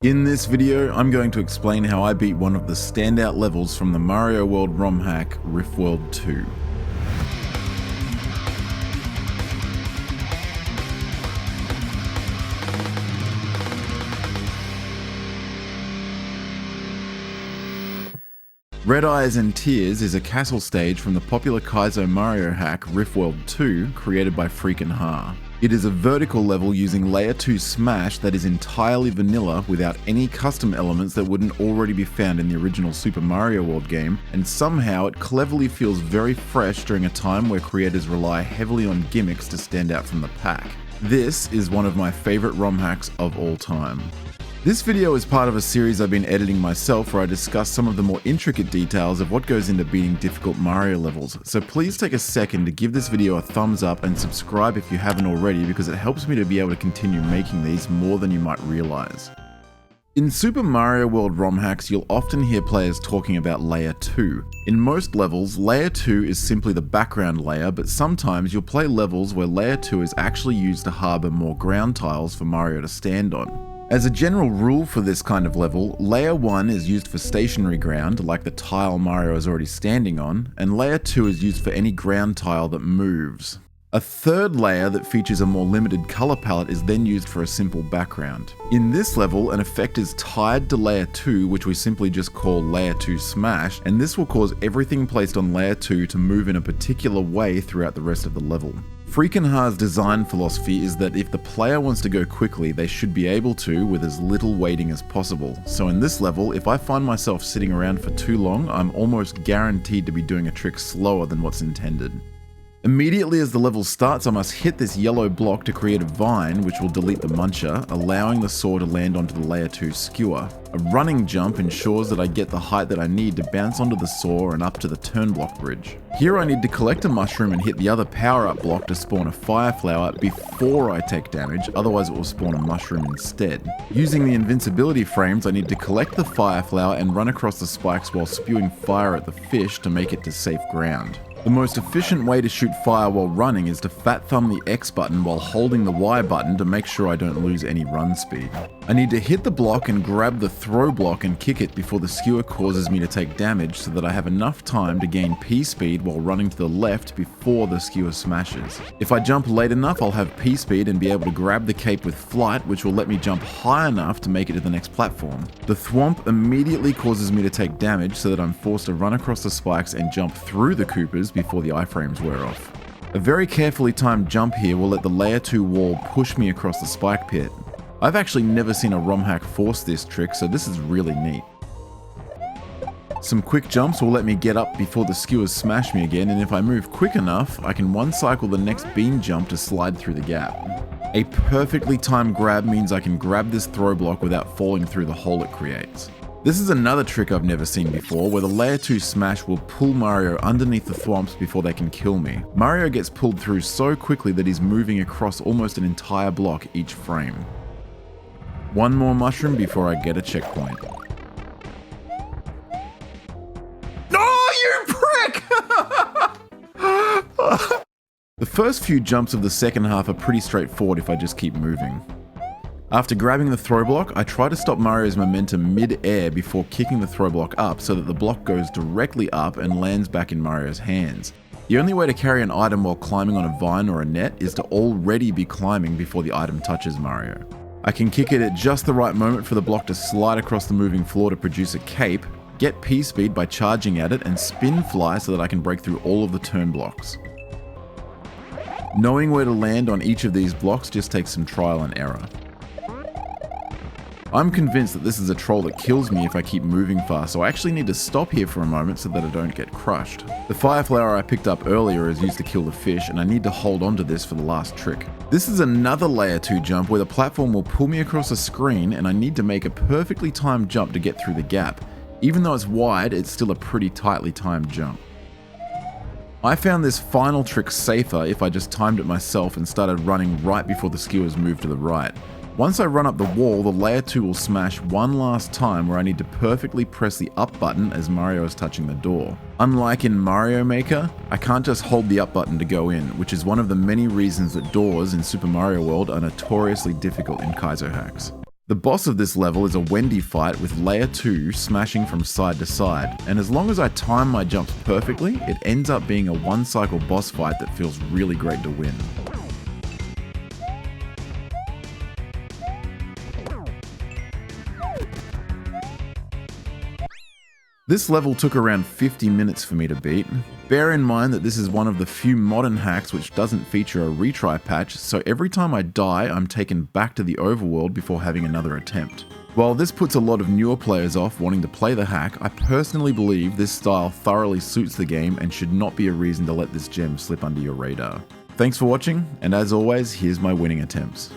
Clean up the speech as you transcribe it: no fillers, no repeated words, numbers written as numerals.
In this video, I'm going to explain how I beat one of the standout levels from the Mario World ROM hack, Riff World 2. Red Eyes and Tears is a castle stage from the popular Kaizo Mario hack Riff World 2 created by Freakin' Ha. It is a vertical level using Layer 2 Smash that is entirely vanilla without any custom elements that wouldn't already be found in the original Super Mario World game, and somehow it cleverly feels very fresh during a time where creators rely heavily on gimmicks to stand out from the pack. This is one of my favorite ROM hacks of all time. This video is part of a series I've been editing myself where I discuss some of the more intricate details of what goes into beating difficult Mario levels, so please take a second to give this video a thumbs up and subscribe if you haven't already, because it helps me to be able to continue making these more than you might realize. In Super Mario World ROM hacks, you'll often hear players talking about Layer 2. In most levels, Layer 2 is simply the background layer, but sometimes you'll play levels where Layer 2 is actually used to harbour more ground tiles for Mario to stand on. As a general rule for this kind of level, Layer 1 is used for stationary ground, like the tile Mario is already standing on, and Layer 2 is used for any ground tile that moves. A third layer that features a more limited colour palette is then used for a simple background. In this level, an effect is tied to Layer 2, which we simply just call Layer 2 Smash, and this will cause everything placed on Layer 2 to move in a particular way throughout the rest of the level. Freakin' Ha's design philosophy is that if the player wants to go quickly, they should be able to with as little waiting as possible. So in this level, if I find myself sitting around for too long, I'm almost guaranteed to be doing a trick slower than what's intended. Immediately as the level starts, I must hit this yellow block to create a vine, which will delete the muncher, allowing the saw to land onto the Layer 2 skewer. A running jump ensures that I get the height that I need to bounce onto the saw and up to the turn block bridge. Here I need to collect a mushroom and hit the other power-up block to spawn a fire flower before I take damage, otherwise it will spawn a mushroom instead. Using the invincibility frames, I need to collect the fire flower and run across the spikes while spewing fire at the fish to make it to safe ground. The most efficient way to shoot fire while running is to fat thumb the X button while holding the Y button to make sure I don't lose any run speed. I need to hit the block and grab the throw block and kick it before the skewer causes me to take damage, so that I have enough time to gain P speed while running to the left before the skewer smashes. If I jump late enough, I'll have P speed and be able to grab the cape with flight, which will let me jump high enough to make it to the next platform. The thwomp immediately causes me to take damage, so that I'm forced to run across the spikes and jump through the Koopas before the iframes wear off. A very carefully timed jump here will let the Layer 2 wall push me across the spike pit. I've actually never seen a ROM hack force this trick, so this is really neat. Some quick jumps will let me get up before the skewers smash me again, and if I move quick enough, I can one cycle the next beam jump to slide through the gap. A perfectly timed grab means I can grab this throw block without falling through the hole it creates. This is another trick I've never seen before, where the Layer 2 Smash will pull Mario underneath the thwomps before they can kill me. Mario gets pulled through so quickly that he's moving across almost an entire block each frame. One more mushroom before I get a checkpoint. Oh, you prick! The first few jumps of the second half are pretty straightforward if I just keep moving. After grabbing the throw block, I try to stop Mario's momentum mid-air before kicking the throw block up so that the block goes directly up and lands back in Mario's hands. The only way to carry an item while climbing on a vine or a net is to already be climbing before the item touches Mario. I can kick it at just the right moment for the block to slide across the moving floor to produce a cape, get P speed by charging at it, and spin fly so that I can break through all of the turn blocks. Knowing where to land on each of these blocks just takes some trial and error. I'm convinced that this is a troll that kills me if I keep moving fast, so I actually need to stop here for a moment so that I don't get crushed. The fire flower I picked up earlier is used to kill the fish, and I need to hold on to this for the last trick. This is another Layer 2 jump where the platform will pull me across a screen, and I need to make a perfectly timed jump to get through the gap. Even though it's wide, it's still a pretty tightly timed jump. I found this final trick safer if I just timed it myself and started running right before the skewers moved to the right. Once I run up the wall, the Layer 2 will smash one last time where I need to perfectly press the up button as Mario is touching the door. Unlike in Mario Maker, I can't just hold the up button to go in, which is one of the many reasons that doors in Super Mario World are notoriously difficult in Kaizo hacks. The boss of this level is a Wendy fight with layer 2 smashing from side to side, and as long as I time my jumps perfectly, it ends up being a one cycle boss fight that feels really great to win. This level took around 50 minutes for me to beat. Bear in mind that this is one of the few modern hacks which doesn't feature a retry patch, so every time I die I'm taken back to the overworld before having another attempt. While this puts a lot of newer players off wanting to play the hack, I personally believe this style thoroughly suits the game and should not be a reason to let this gem slip under your radar. Thanks for watching, and as always, here's my winning attempts.